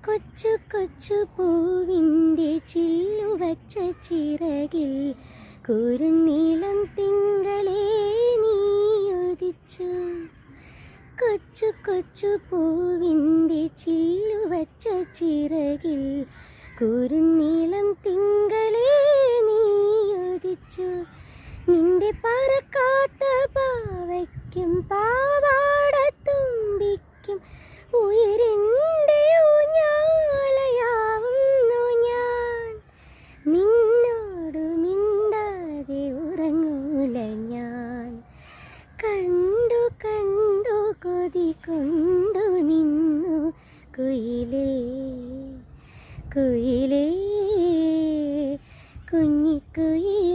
കൊച്ചു കൊച്ചു പൂവിൻ്റെ ചില്ലുവച്ച ചിറകിൽ കുരുനീളം തിങ്കളേ നീ ഉദിച്ചു. കൊച്ചു കൊച്ചു പൂവിൻ്റെ ചില്ലുവച്ച ചിറകിൽ കുരുനീളം തിങ്കളേ നീ ഉദിച്ചു. നിന്റെ പറക്കാത്ത പാവയ്ക്കും പാവാടത്തുമ്പിക്കും ഉയരിൻ്റെ ഊഞ്ഞാലയാവുന്നു ഞാൻ. നിന്നോട് മിണ്ടാതെ ഉറങ്ങൂല ഞാൻ. കണ്ടു കണ്ടു കൊതി കൊണ്ടു നിന്നു കുയിലേ കുയിലേ കുഞ്ഞിക്കുയിലേ.